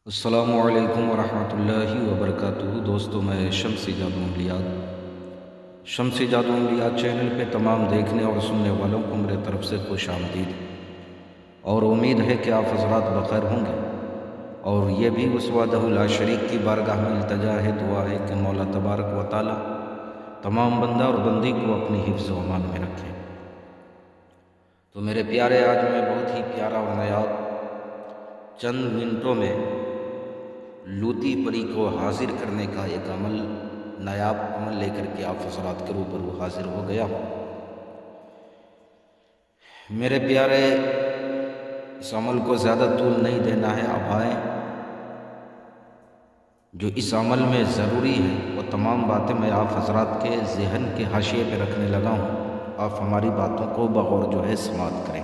السلام علیکم ورحمۃ اللہ وبرکاتہ۔ دوستو، میں شمسی جادو عملیات چینل پہ تمام دیکھنے اور سننے والوں کو میرے طرف سے خوش آمدید، اور امید ہے کہ آپ حضرات بخیر ہوں گے۔ اور یہ بھی اس وحدہ لا شریک کی بارگاہ میں التجا ہے، دعا ہے کہ مولا تبارک و تعالی تمام بندہ اور بندی کو اپنی حفظ و امان میں رکھے۔ تو میرے پیارے، آج میں بہت ہی پیارا اور نایاب چند منٹوں میں لوتی پری کو حاضر کرنے کا ایک نایاب عمل لے کر کے آپ حضرات کے روبرو حاضر ہو گیا ہوں۔ میرے پیارے، اس عمل کو زیادہ طول نہیں دینا ہے، اب آئیں جو اس عمل میں ضروری ہے وہ تمام باتیں میں آپ حضرات کے ذہن کے حاشیے پہ رکھنے لگا ہوں۔ آپ ہماری باتوں کو بغور جو ہے سماعت کریں۔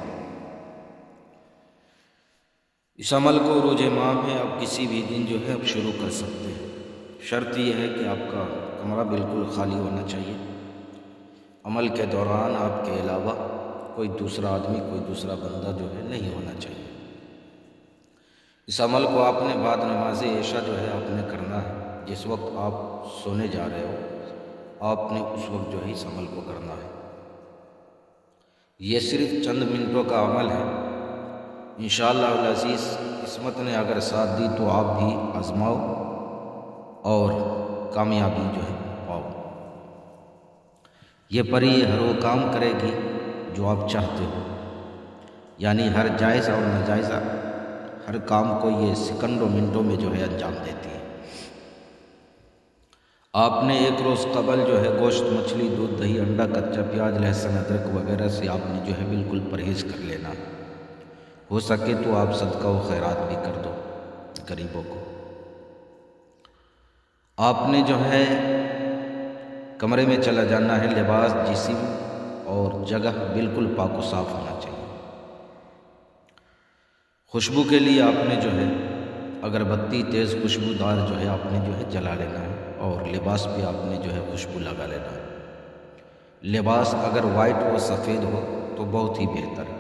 اس عمل کو روز ماہ میں آپ کسی بھی دن جو ہے آپ شروع کر سکتے ہیں۔ شرط یہ ہے کہ آپ کا کمرہ بالکل خالی ہونا چاہیے۔ عمل کے دوران آپ کے علاوہ کوئی دوسرا آدمی، کوئی دوسرا بندہ جو ہے نہیں ہونا چاہیے۔ اس عمل کو آپ نے بعد نماز عشاء جو ہے آپ نے کرنا ہے۔ جس وقت آپ سونے جا رہے ہو آپ نے اس وقت جو ہے اس عمل کو کرنا ہے۔ یہ صرف چند منٹوں کا عمل ہے۔ انشاءاللہ العزیز قسمت نے اگر ساتھ دی تو آپ بھی آزماؤ اور کامیابی جو ہے پاؤ۔ یہ پری ہر وہ کام کرے گی جو آپ چاہتے ہو، یعنی ہر جائز اور ناجائز ہر کام کو یہ سیکنڈوں منٹوں میں جو ہے انجام دیتی ہے۔ آپ نے ایک روز قبل جو ہے گوشت، مچھلی، دودھ، دہی، انڈا، کچا پیاز، لہسن، ادرک وغیرہ سے آپ نے جو ہے بالکل پرہیز کر لینا۔ ہو سکے تو آپ صدقہ و خیرات بھی کر دو غریبوں کو۔ آپ نے جو ہے کمرے میں چلا جانا ہے، لباس، جسم اور جگہ بالکل پاک و صاف ہونا چاہیے۔ خوشبو کے لیے آپ نے جو ہے اگربتی تیز خوشبودار جو ہے آپ نے جو ہے جلا لینا ہے، اور لباس بھی آپ نے جو ہے خوشبو لگا لینا ہے۔ لباس اگر وائٹ و سفید ہو تو بہت ہی بہتر ہے۔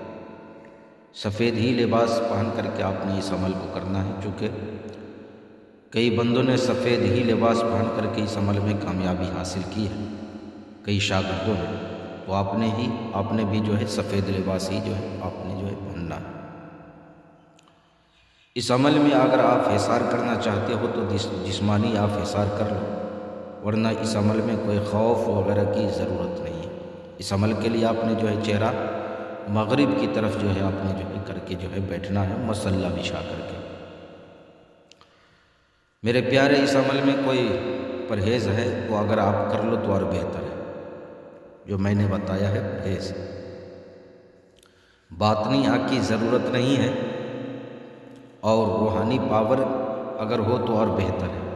سفید ہی لباس پہن کر کے آپ نے اس عمل کو کرنا ہے، چونکہ کئی بندوں نے سفید ہی لباس پہن کر کے اس عمل میں کامیابی حاصل کی ہے، کئی شاگردوں نے۔ تو آپ نے بھی جو ہے سفید لباس ہی جو ہے آپ نے جو ہے پہننا ہے۔ اس عمل میں اگر آپ حصار کرنا چاہتے ہو تو جسمانی آپ حصار کر لو، ورنہ اس عمل میں کوئی خوف وغیرہ کی ضرورت نہیں ہے۔ اس عمل کے لیے آپ نے جو ہے چہرہ مغرب کی طرف جو ہے آپ نے جو ہے کر کے جو ہے بیٹھنا ہے، مصلی بچھا کر کے۔ میرے پیارے، اس عمل میں کوئی پرہیز ہے تو اگر آپ کر لو تو اور بہتر ہے۔ جو میں نے بتایا ہے پرہیز، باطنی حق کی ضرورت نہیں ہے، اور روحانی پاور اگر ہو تو اور بہتر ہے۔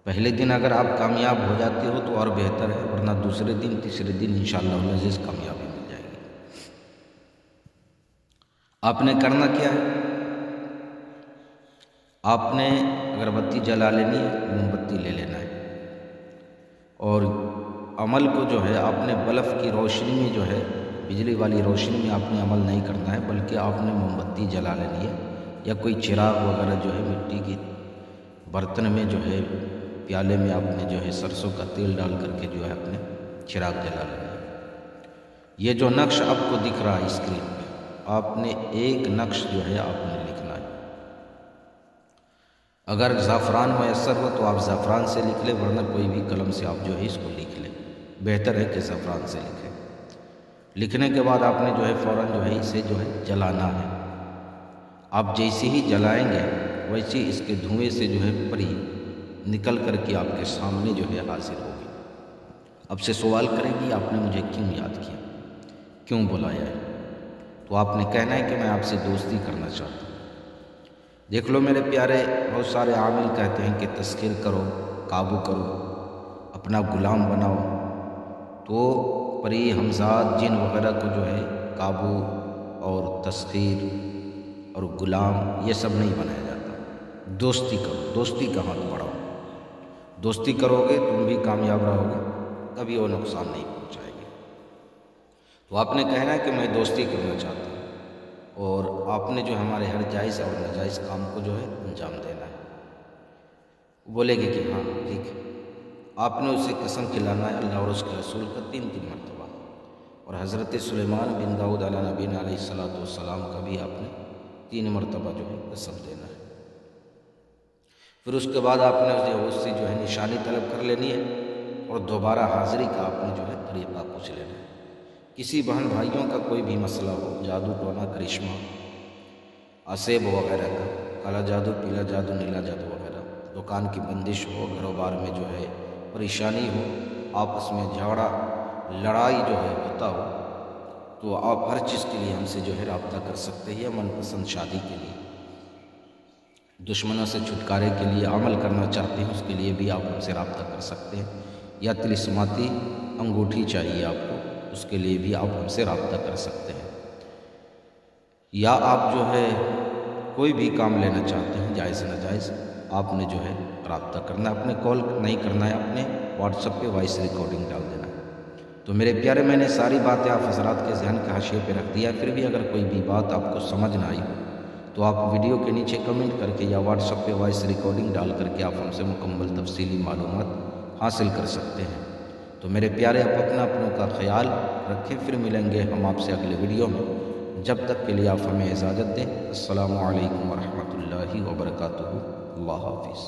پہلے دن اگر آپ کامیاب ہو جاتے ہو تو اور بہتر ہے، ورنہ دوسرے دن، تیسرے دن انشاءاللہ العزیز کامیابی مل جائے گی۔ آپ نے کرنا کیا ہے؟ آپ نے اگربتی جلا لینی ہے، موم بتی لے لینا ہے، اور عمل کو جو ہے آپ نے بلب کی روشنی میں جو ہے بجلی والی روشنی میں آپ نے عمل نہیں کرنا ہے، بلکہ آپ نے موم بتی جلا لینی ہے، یا کوئی چراغ وغیرہ جو ہے مٹی کی برتن میں جو ہے پیالے میں آپ نے جو ہے سرسوں کا تیل ڈال کر کے جو ہے اپنے چراغ جلا لینا ہے۔ یہ جو نقش آپ کو دکھ رہا ہے اسکرین پہ، آپ نے ایک نقش جو ہے آپ نے لکھنا ہے۔ اگر زعفران میسر ہو تو آپ زعفران سے لکھ لیں، ورنہ کوئی بھی قلم سے آپ جو ہے اس کو لکھ لیں، بہتر ہے کہ زعفران سے لکھیں۔ لکھنے کے بعد آپ نے جو ہے فوراً جو ہے اسے جو ہے جلانا ہے۔ آپ جیسے ہی جلائیں گے ویسے اس کے دھوئیں سے جو ہے پری نکل کر کے آپ کے سامنے جو ہے حاضر ہوگی۔ اب سے سوال کرے گی آپ نے مجھے کیوں یاد کیا، کیوں بلایا ہے؟ تو آپ نے کہنا ہے کہ میں آپ سے دوستی کرنا چاہتا ہوں۔ دیکھ لو میرے پیارے، بہت سارے عامل کہتے ہیں کہ تسخیر کرو، قابو کرو، اپنا غلام بناؤ۔ تو پری، ہمزاد، جن وغیرہ کو جو ہے قابو اور تسخیر اور غلام یہ سب نہیں بنایا جاتا۔ دوستی کرو، دوستی کا ہاتھ بڑھاؤ۔ دوستی کرو گے تم بھی کامیاب رہو گے، کبھی وہ نقصان نہیں پہنچائے گی۔ تو آپ نے کہنا ہے کہ میں دوستی کرنا چاہتا ہوں۔ اور آپ نے جو ہمارے ہر جائز اور ناجائز کام کو جو ہے انجام دینا ہے۔ بولے گی کہ ہاں ٹھیک ہے۔ آپ نے اسے قسم کھلانا ہے اللہ اور اس کے رسول کا 3 مرتبہ، اور حضرت سلیمان بن داؤد علیہ نبینا علیہ الصلوۃ والسلام کا بھی آپ نے 3 مرتبہ جو ہے قسم دینا ہے۔ پھر اس کے بعد آپ نے اس سے جو ہے نشانی طلب کر لینی ہے، اور دوبارہ حاضری کا آپ نے جو ہے طریقہ پوچھ لینا ہے۔ کسی بہن بھائیوں کا کوئی بھی مسئلہ ہو، جادو ٹونا کرشمہ، اسیب وغیرہ کا، کالا جادو، پیلا جادو، نیلا جادو وغیرہ، دکان کی بندش ہو، کاروبار میں جو ہے پریشانی ہو، آپس میں جھگڑا لڑائی جو ہے ہوتا ہو، تو آپ ہر چیز کے لیے ہم سے جو ہے رابطہ کر سکتے ہیں، یا من پسند شادی کے لیے، دشمنوں سے چھٹکارے کے لیے عمل کرنا چاہتے ہیں، اس کے لیے بھی آپ ہم سے رابطہ کر سکتے ہیں، یا طلسماتی انگوٹھی چاہیے آپ کو، اس کے لیے بھی آپ ہم سے رابطہ کر سکتے ہیں، یا آپ جو ہے کوئی بھی کام لینا چاہتے ہیں جائز ناجائز، آپ نے جو ہے رابطہ کرنا ہے، اپنے کال نہیں کرنا ہے، اپنے واٹس ایپ پہ وائس ریکارڈنگ ڈال دینا ہے۔ تو میرے پیارے، میں نے ساری باتیں آپ حضرات کے ذہن کے حاشیے پہ رکھ دیا، پھر بھی اگر کوئی بھی بات آپ کو سمجھ نہ آئی ہو تو آپ ویڈیو کے نیچے کمنٹ کر کے یا واٹس ایپ پہ وائس ریکارڈنگ ڈال کر کے آپ ہم سے مکمل تفصیلی معلومات حاصل کر سکتے ہیں۔ تو میرے پیارے، آپ اپنوں کا خیال رکھیں، پھر ملیں گے ہم آپ سے اگلے ویڈیو میں، جب تک کے لیے آپ ہمیں اجازت دیں۔ السلام علیکم ورحمۃ اللہ وبرکاتہ۔ اللہ حافظ۔